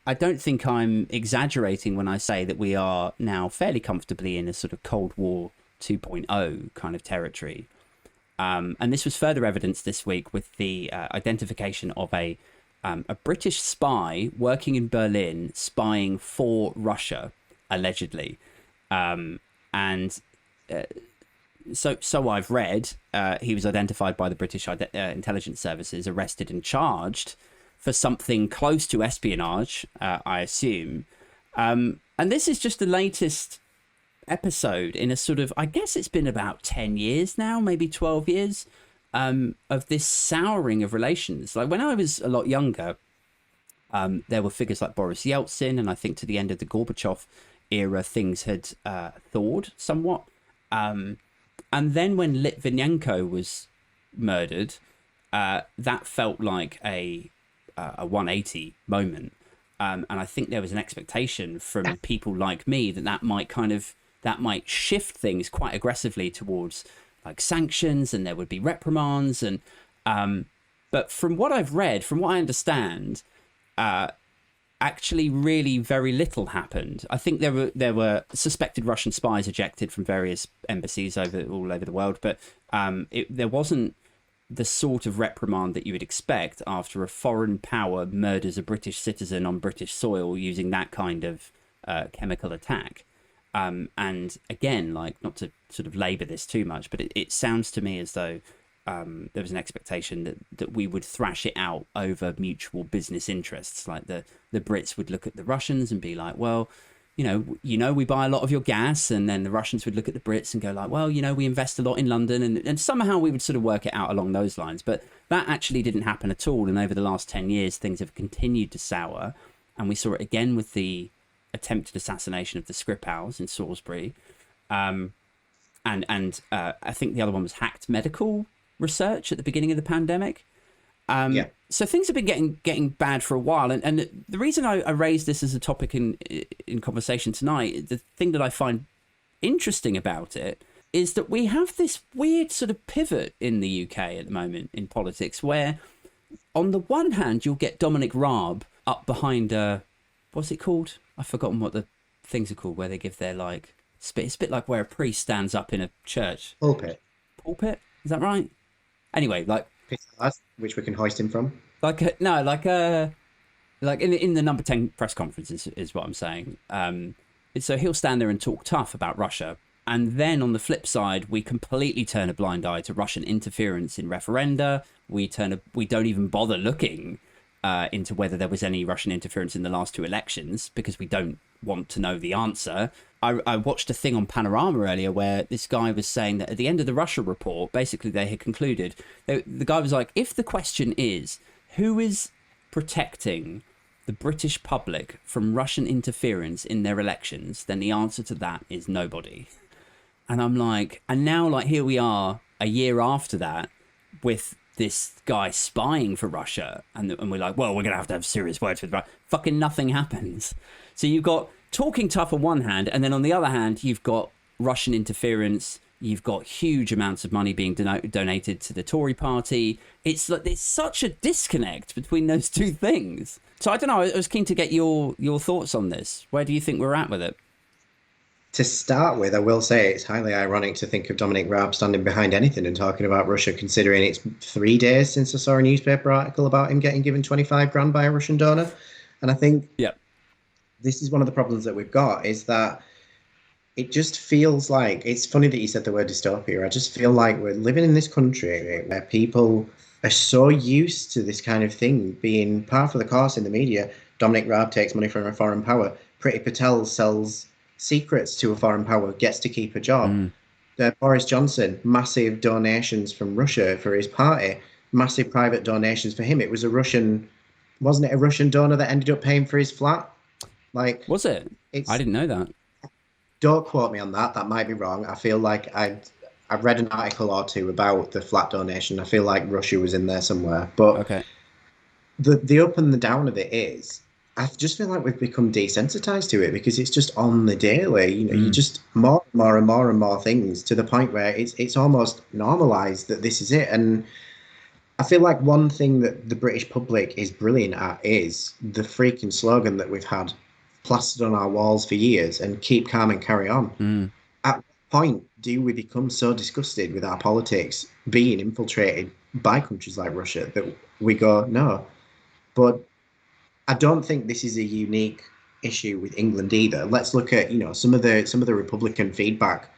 I don't think I'm exaggerating when I say that we are now fairly comfortably in a sort of Cold War 2.0 kind of territory. And this was further evidence this week with the identification of a British spy working in Berlin, spying for Russia, allegedly. And so I've read, he was identified by the British intelligence services, arrested and charged for something close to espionage, I assume. And this is just the latest episode in a sort of, I guess it's been about 10 years now, maybe 12 years, of this souring of relations. Like when I was a lot younger, there were figures like Boris Yeltsin, and I think to the end of the Gorbachev era, things had thawed somewhat. And then when Litvinenko was murdered, that felt like a 180 moment. And I think there was an expectation from people like me that might shift things quite aggressively towards like sanctions, and there would be reprimands. And but from what I've read, from what I understand, actually really very little happened. I think there were suspected Russian spies ejected from various embassies all over the world, but there wasn't the sort of reprimand that you would expect after a foreign power murders a British citizen on British soil using that kind of chemical attack. And again, like, not to sort of labour this too much, but it sounds to me as though there was an expectation that we would thrash it out over mutual business interests. Like the Brits would look at the Russians and be like, well, you know, we buy a lot of your gas, and then the Russians would look at the Brits and go like, well, we invest a lot in London, and somehow we would sort of work it out along those lines. But that actually didn't happen at all. And over the last 10 years, things have continued to sour. And we saw it again with the attempted assassination of the Skripals in Salisbury. And I think the other one was hacked medical research at the beginning of the pandemic. So things have been getting bad for a while, and the reason I raised this as a topic in conversation tonight, the thing that I find interesting about it is that we have this weird sort of pivot in the UK at the moment in politics, where on the one hand you'll get Dominic Raab up behind what's it called? I've forgotten what the things are called, where they give their like it's a bit like where a priest stands up in a church. Pulpit, is that right? Anyway, like, which we can hoist him from. Like in the number 10 press conference is what I'm saying. So he'll stand there and talk tough about Russia, and then on the flip side, we completely turn a blind eye to Russian interference in referenda. We don't even bother looking into whether there was any Russian interference in the last two elections because we don't want to know the answer. I watched a thing on Panorama earlier where this guy was saying that at the end of the Russia report, basically they had concluded, the guy was like, if the question is, who is protecting the British public from Russian interference in their elections, then the answer to that is nobody. And I'm like, and now like here we are a year after that with this guy spying for Russia, and we're like, well, we're going to have serious words with Russia. Fucking nothing happens. So you've got talking tough on one hand, and then on the other hand, you've got Russian interference. You've got huge amounts of money being donated to the Tory party. It's like there's such a disconnect between those two things. So I don't know. I was keen to get your thoughts on this. Where do you think we're at with it? To start with, I will say it's highly ironic to think of Dominic Raab standing behind anything and talking about Russia, considering it's 3 days since I saw a newspaper article about him getting given 25 grand by a Russian donor. And I think this is one of the problems that we've got, is that it just feels like, it's funny that you said the word dystopia. I just feel like we're living in this country where people are so used to this kind of thing being par for the course in the media. Dominic Raab takes money from a foreign power. Priti Patel sells secrets to a foreign power, gets to keep a job. Boris Johnson, massive donations from Russia for his party, massive private donations for him. It was wasn't it a Russian donor that ended up paying for his flat? Like, was it? I didn't know that. Don't quote me on that. That might be wrong. I feel like I've read an article or two about the flat donation. I feel like Russia was in there somewhere. But okay. The up and the down of it is, I just feel like we've become desensitized to it because it's just on the daily. You just more and more things to the point where it's almost normalized that this is it. And I feel like one thing that the British public is brilliant at is the freaking slogan that we've had plastered on our walls for years and keep calm and carry on. Mm. At what point do we become so disgusted with our politics being infiltrated by countries like Russia that we go, no? But I don't think this is a unique issue with England either. Let's look at, some of the Republican feedback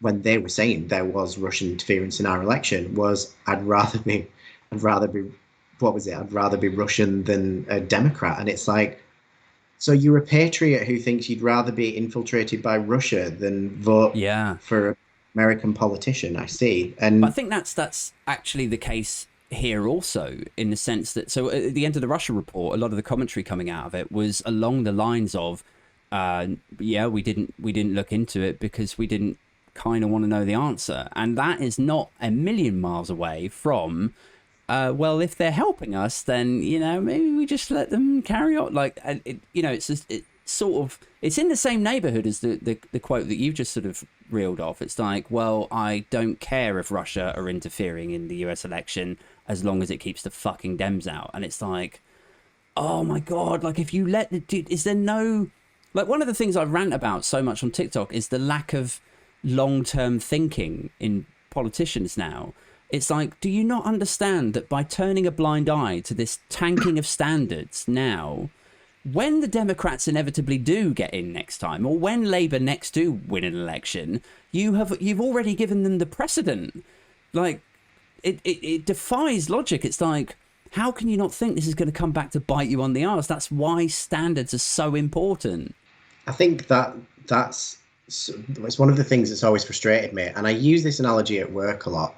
when they were saying there was Russian interference in our election was I'd rather be what was it? I'd rather be Russian than a Democrat. And it's like, so you're a patriot who thinks you'd rather be infiltrated by Russia than vote Yeah. for an American politician, I see. But I And think that's actually the case here also, in the sense that, so at the end of the Russia report, a lot of the commentary coming out of it was along the lines of, yeah, we didn't look into it because we didn't kind of want to know the answer, and that is not a million miles away from, well, if they're helping us, then maybe we just let them carry on. Like, and it's sort of, it's in the same neighborhood as the quote that you've just sort of reeled off. It's like, well, I don't care if Russia are interfering in the US election as long as it keeps the fucking Dems out. And it's like, oh my god, like, if you let the dude, is there no, like, one of the things I rant about so much on TikTok is the lack of long-term thinking in politicians now. It's like, do you not understand that by turning a blind eye to this tanking of standards now, when the Democrats inevitably do get in next time, or when Labour next do win an election, you've already given them the precedent. Like, it defies logic. It's like, how can you not think this is going to come back to bite you on the arse? That's why standards are so important. I think that's it's one of the things that's always frustrated me. And I use this analogy at work a lot.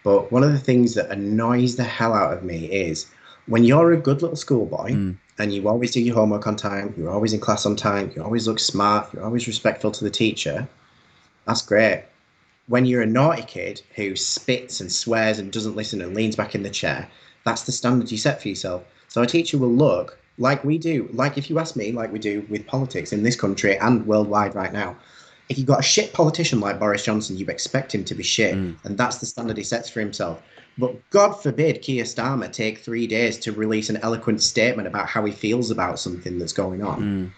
But one of the things that annoys the hell out of me is when you're a good little schoolboy and you always do your homework on time, you're always in class on time, you always look smart, you're always respectful to the teacher, that's great. When you're a naughty kid who spits and swears and doesn't listen and leans back in the chair, that's the standard you set for yourself. So a teacher will look like we do, like if you ask me, like we do with politics in this country and worldwide right now. If you've got a shit politician like Boris Johnson, you expect him to be shit, and that's the standard he sets for himself. But God forbid Keir Starmer take 3 days to release an eloquent statement about how he feels about something that's going on.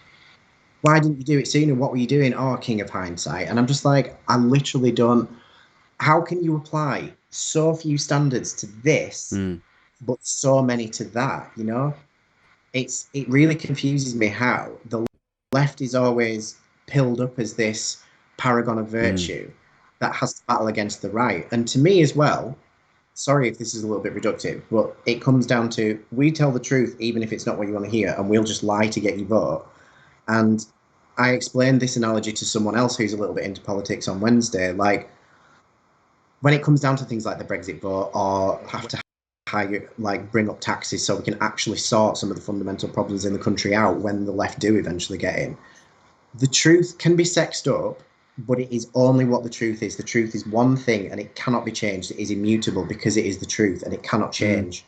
Why didn't you do it sooner? What were you doing? Oh, king of hindsight. And I'm just like, I literally don't. How can you apply so few standards to this, but so many to that? It really confuses me how the left is always pilled up as this paragon of virtue that has to battle against the right. And to me as well, sorry if this is a little bit reductive, but it comes down to, we tell the truth even if it's not what you want to hear, and we'll just lie to get your vote. And I explained this analogy to someone else who's a little bit into politics on Wednesday. Like, when it comes down to things like the Brexit vote, or have to bring up taxes so we can actually sort some of the fundamental problems in the country out when the left do eventually get in, the truth can be sexed up, but it is only what the truth is. The truth is one thing and it cannot be changed. It is immutable because it is the truth and it cannot change.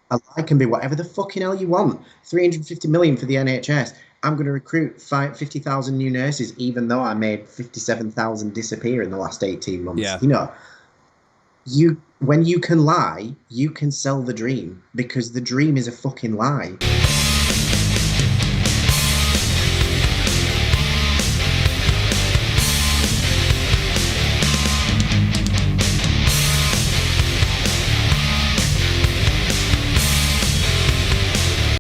A lie can be whatever the fucking hell you want. 350 million for the NHS. I'm going to recruit 50,000 new nurses, even though I made 57,000 disappear in the last 18 months. Yeah. When you can lie, you can sell the dream, because the dream is a fucking lie.